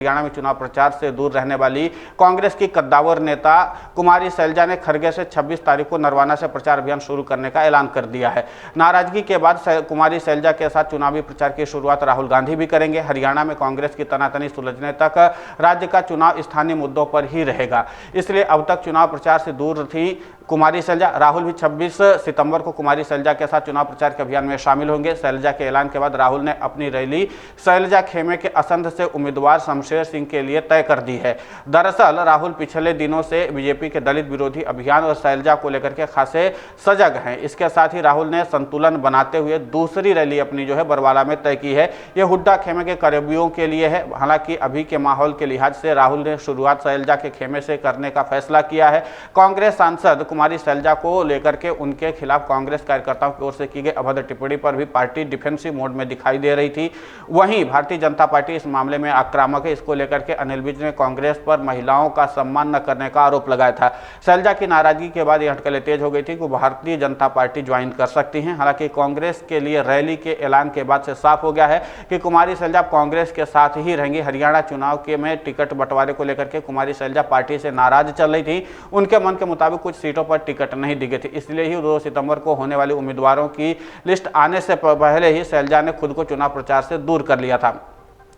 हरियाणा में चुनाव प्रचार से दूर रहने वाली कांग्रेस की कद्दावर नेता कुमारी शैलजा ने खरगे से 26 तारीख को नरवाना से प्रचार अभियान शुरू करने का ऐलान कर दिया है। नाराजगी के बाद कुमारी शैलजा के साथ चुनावी प्रचार की शुरुआत राहुल गांधी भी करेंगे। हरियाणा में कांग्रेस की तनातनी सुलझने तक राज्य का चुनाव स्थानीय मुद्दों पर ही रहेगा, इसलिए अब तक चुनाव प्रचार से दूर थी कुमारी शैलजा। राहुल भी 26 सितंबर को कुमारी शैलजा के साथ चुनाव प्रचार के अभियान में शामिल होंगे। शैलजा के ऐलान के बाद राहुल ने अपनी रैली शैलजा खेमे के असंध से उम्मीदवार शमशेर सिंह के लिए तय कर दी है। दरअसल राहुल पिछले दिनों से बीजेपी के दलित विरोधी अभियान और शैलजा को लेकर के खासे सजग हैं। इसके साथ ही राहुल ने संतुलन बनाते हुए दूसरी रैली अपनी बरवाला में तय की है। यह हुड्डा खेमे के करीबियों के लिए है। हालांकि अभी के माहौल के लिहाज से राहुल ने शुरुआत शैलजा के खेमे से करने का फैसला किया है। कांग्रेस सांसद कुमारी शैलजा को लेकर के उनके खिलाफ कांग्रेस कार्यकर्ताओं की ओर से की गई अभद्र टिप्पणी पर भी पार्टी डिफेंसिव मोड में दिखाई दे रही थी। वहीं भारतीय जनता पार्टी इस मामले में आक्रामक है। इसको लेकर के अनिल विज ने कांग्रेस पर महिलाओं का सम्मान न करने का आरोप लगाया था। शैलजा की नाराजगी के बाद यह हटकलें तेज हो गई थी कि भारतीय जनता पार्टी ज्वाइन कर सकती हैं। हालांकि कांग्रेस के लिए रैली के ऐलान के बाद से साफ हो गया है कि कुमारी शैलजा कांग्रेस के साथ ही रहेंगी। हरियाणा चुनाव के में टिकट बंटवारे को लेकर के कुमारी शैलजा पार्टी से नाराज चल रही थी। उनके मन के मुताबिक कुछ सीटों पर टिकट नहीं दिए थे, इसलिए ही 2 सितंबर को होने वाले उम्मीदवारों की लिस्ट आने से पहले ही शैलजा ने खुद को चुनाव प्रचार से दूर कर लिया था।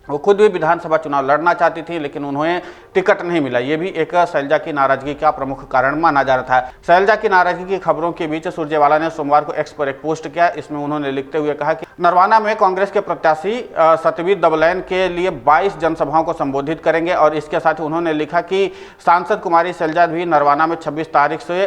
वो खुद भी विधानसभा चुनाव लड़ना चाहती थी, लेकिन उन्हें टिकट नहीं मिला। ये भी एक शैलजा की नाराजगी का प्रमुख कारण माना जा रहा था। शैलजा की नाराजगी की खबरों के बीच सुरजेवाला ने सोमवार को एक्स पर एक पोस्ट किया। इसमें उन्होंने लिखते हुए कहा कि नरवाना में कांग्रेस के प्रत्याशी सतवीर दबलैन के लिए 22 जनसभाओं को संबोधित करेंगे। और इसके साथ ही उन्होंने लिखा कि सांसद कुमारी शैलजा भी नरवाना में 26 तारीख से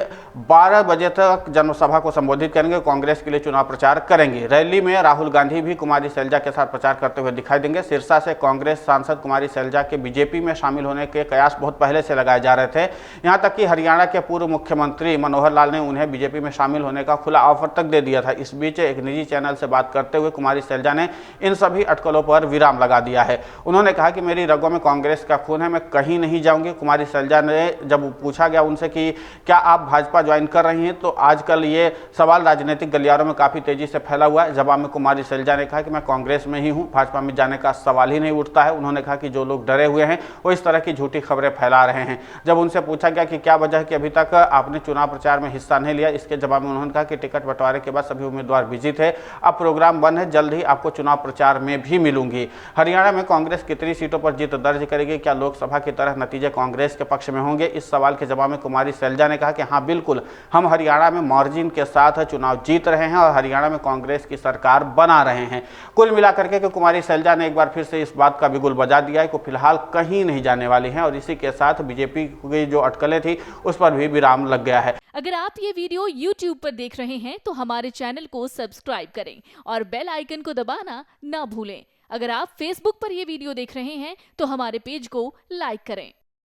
12 बजे तक जनसभा को संबोधित करेंगे, कांग्रेस के लिए चुनाव प्रचार करेंगे। रैली में राहुल गांधी भी कुमारी शैलजा के साथ प्रचार करते हुए दिखाई देंगे। सिरसा से कांग्रेस सांसद कुमारी शैलजा के बीजेपी में शामिल होने के कयास बहुत पहले से लगाए जा रहे थे। यहां तक कि हरियाणा के पूर्व मुख्यमंत्री मनोहर लाल ने उन्हें बीजेपी में शामिल होने का खुला ऑफर तक दे दिया था। इस बीच एक निजी चैनल से बात करते हुए कुमारी शैलजा ने इन सभी अटकलों पर विराम लगा दिया है। उन्होंने कहा कि मेरी रगों में कांग्रेस का खून है, मैं कहीं नहीं जाऊंगी। कुमारी शैलजा ने जब पूछा गया उनसे कि क्या आप भाजपा ज्वाइन कर रही हैं, तो आजकल ये सवाल राजनीतिक गलियारों में काफी तेजी से फैला हुआ है। जवाब में कुमारी शैलजा ने कहा कि मैं कांग्रेस में ही हूं, भाजपा में जाने का सवाल ही नहीं उठता है। उन्होंने कहा कि जो लोग डरे हुए हैं वो इस तरह की झूठी खबरें फैला रहे हैं। जब उनसे पूछा गया कि क्या वजह है कि अभी तक आपने चुनाव प्रचार में हिस्सा नहीं लिया, इसके जवाब में उन्होंने कहा कि टिकट बंटवारे के बाद सभी उम्मीदवार बिजी थे, अब प्रोग्राम बंद है, जल्द ही आपको चुनाव प्रचार में भी मिलूंगी। हरियाणा में कांग्रेस कितनी सीटों पर जीत दर्ज करेगी, क्या लोकसभा की तरह नतीजे कांग्रेस के पक्ष में होंगे? इस सवाल के जवाब में कुमारी शैलजा ने कहा कि हाँ बिल्कुल, हम हरियाणा में मार्जिन के साथ चुनाव जीत रहे हैं और हरियाणा में कांग्रेस की सरकार बना रहे हैं। कुल मिलाकर के कुमारी शैलजा ने एक बार फिर से इस बात का बिगुल बजा दिया है कि फिलहाल कहीं नहीं जाने वाली हैं। और इसी के साथ बीजेपी की जो अटकलें थी उस पर भी विराम लग गया है। अगर आप ये वीडियो YouTube पर देख रहे हैं तो हमारे चैनल को सब्सक्राइब करें और बेल आइकन को दबाना ना भूलें। अगर आप Facebook पर ये वीडियो देख रहे हैं तो हमारे पेज को लाइक करें।